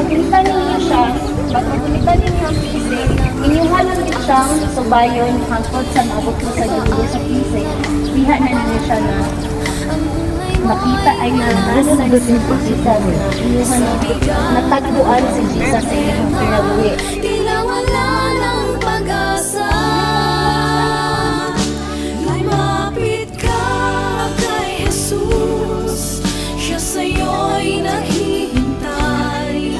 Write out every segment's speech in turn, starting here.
magulitan ninyo siya, pag magulitan ninyo ang pise, inyuhan lang din siyang subayon hangtod sa nabot mo sa dulo sa pise. Diha na ninyo siya na makita ay na ano na yung Jesus na inyuhan natagpuan si Jesus sa inyong pinabuhi. Tila wala ng pag-asa. Lumapit ka kay Jesus, siya sa'yo'y naghihintay.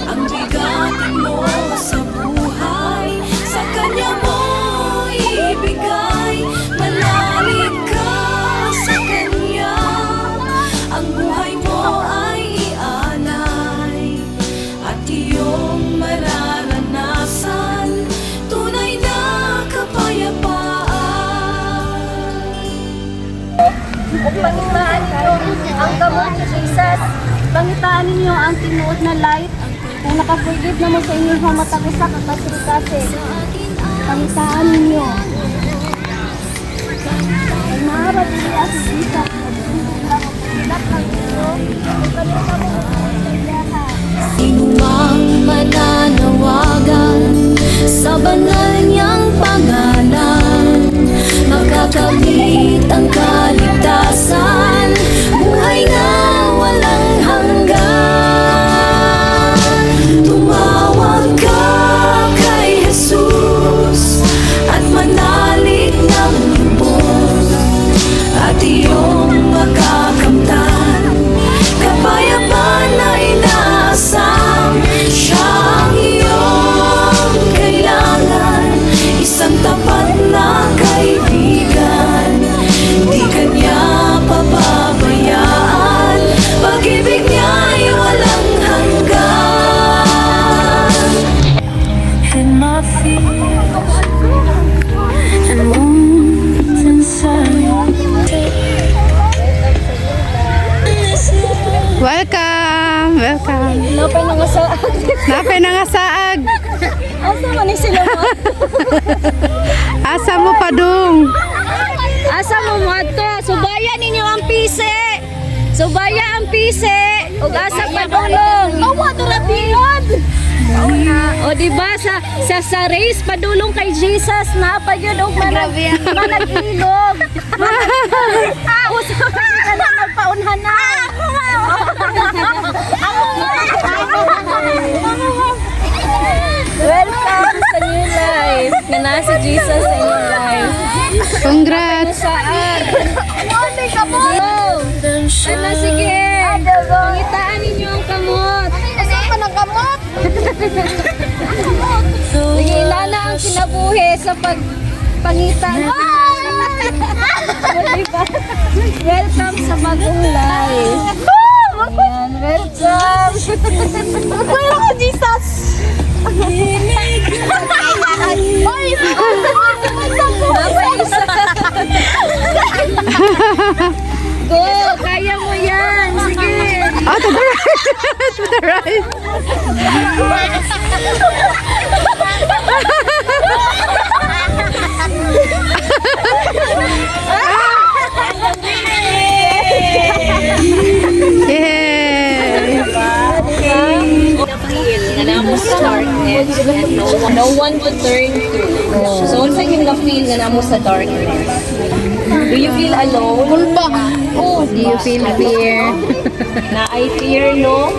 Ang bigatin mo sa buhay, sa Kanya mo ibigay. Manalig ka sa Kanya, ang buhay mo ay ialay. At iyong mararanasan tunay na kapayapaan. Kung pangitaan ninyo ang gamot ni Jesus, pangitaan ninyo ang tinuod na light, kung nakaforgive naman sa inyong hamatagusa kakasirikase, pangitaan ninyo. Ay maharap niya si Jesus, nagsisilap ng inyo, ibalita mo sa iyahan. Sino mang mananawagan sa banal niyang pangalan, makakamit ang kaligtasan, buhay na walang hanggan. Tumawag ka kay Jesus at manalig ng lubos, at iyong makakamtan kapayapaan na inaasam. Siya ang iyong kailangan, isang tapat na kaibigan. Di ka niya pababayaan, pag-ibig niya'y walang hanggan. And my fears and wounds inside. Welcome! Welcome! Napay na nga sa Napay na nga saag! asa man ni sila mo? Asa mo pa dong? Asa mo mo ato? Subayan ninyo ang pise. Subaya ang pise. Ug asa pa dulong. Awa to ra bilod. O di ba sa race padulong kay Jesus na pa yun og manag-ilog. Ako sa kanang magpaunhan na. Welcome sa new life. Na nasa Jesus sa inyong life. Congrats! Saan? Go! Ano, sige. Pangitaan ninyo ang kamot. Saan ka ng kamot? Sige, ilana ang kinabuhi sa pagpangitan. Diba? Welcome sa bagong life. Ayan, welcome. Welcome ko, Jesus. Go, kaya mo yan. Sige. Oh, to the right! To the right! Yay! Nga mo sa darkness and no one to turn to. So, unsa yung na-feel nga namo sa darkness? Do you feel alone? Do you feel fear? Na I fear, no?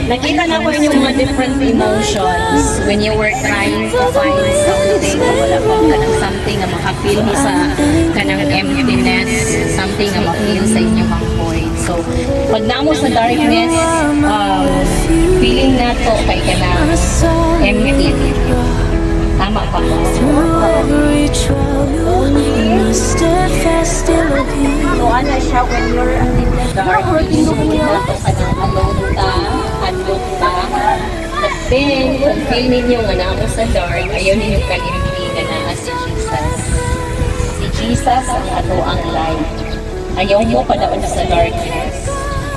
Nakita na ko yung mga different emotions when you were trying to find something na wala pa kanang something na makafeel mo sa kanang emptiness, something na makafeel sa inyong mga void. So, pag namo sa darkness, feeling na to kay ka na empty. Tama pa ko. So, ano siya when you're in the dark, hindi mo ito ka na alone ka, handog ka. But then, kung feel ninyo nga namo sa dark, ayaw ninyo kalimpigan na si Jesus. Si Jesus ang ato ang light. Ayaw mo pa daon sa darkness.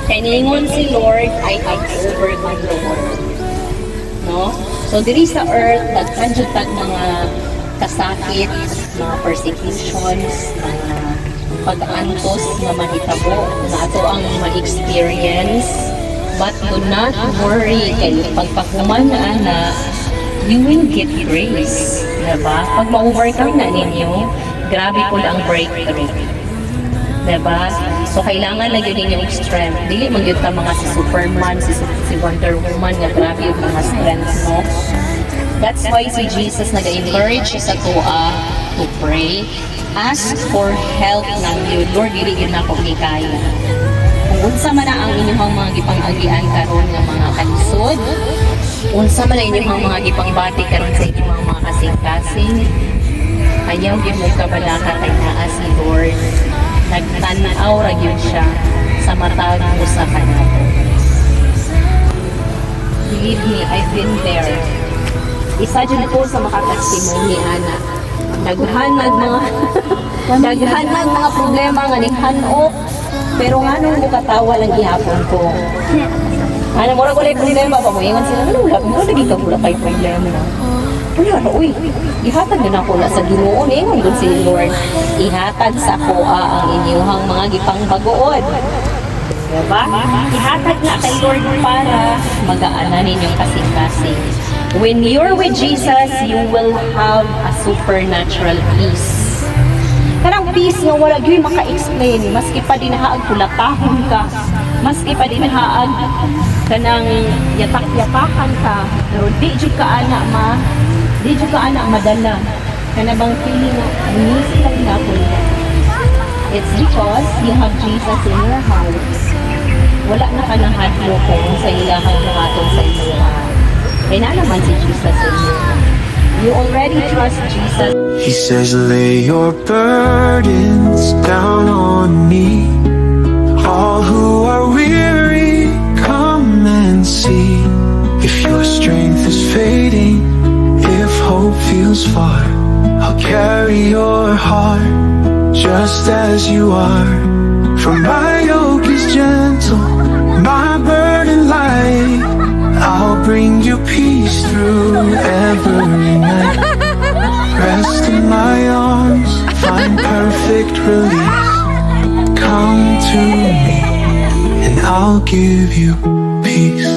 Kaya nilingon si Lord, I have overcome the world. No? So, diri sa earth, nagkanjutan mga kasakit, mga persecutions, mga pag-antos na mahitabo, na ato ang ma-experience. But do not worry, kay pagpakuman na ana, you will get grace. Diba? Pag ma-overcome na ninyo, grabe po lang breakthrough. Diba? So, kailangan lang yun ninyong strength. Dili mo yun ka mga si Superman, si Wonder Woman, nga grabe yung mga strengths mo. That's why si Jesus nag-encourage sa tuwa to pray. Ask for help ng you. Lord, dili yun ako ikaya. Kung unsa man na ang inyong mga gipang-agian karon nga mga kalisod, unsa man na inyong mga gipangbati karon sa inyong mga kasing-kasing, ayaw yun mo kabalaka kay naa si Lord. Nagtanaw ra yun siya sa mata mo sa kanato. Believe me, I've been there. Isa dyan po sa makatestimony, ana. Naghanag mga problema nga ni hanok, pero nga nung mukatawa lang ihapon ko. Ano, mura ko lang problema pa mo, ingan sila, ano wala, mura lagi ka wala kay problema. Wala na, uy, ihatag na ako na sa Ginoo, ingan doon si Lord, ihatag sa koa ang inyong mga gipangbagood. Diba? Ihatag na kay Lord para mag-aana ninyong kasing-kasing. When you're with Jesus, you will have a supernatural peace. Karang peace nga wala gyud maka-explain, maski pa dinahaag kulatahon ka, maski pa dinahaag kanang yatak-yatakan ka, pero di jud ka ana madala. Kana bang feeling nga bunis ka tinapon ka. It's because you have Jesus in your heart. Wala na ka nang hadlo kung sa ilahang lahaton sa iyo. Kaya na naman si Jesus in you. You already trust Jesus. He says, lay your burdens down on me. All who are weary, come and see. If your strength is fading, if hope feels far, I'll carry your heart just as you are. For my yoke is gentle, my burden light. I'll bring you peace through every night. Rest in my arms, find perfect release. Come to me, and I'll give you peace.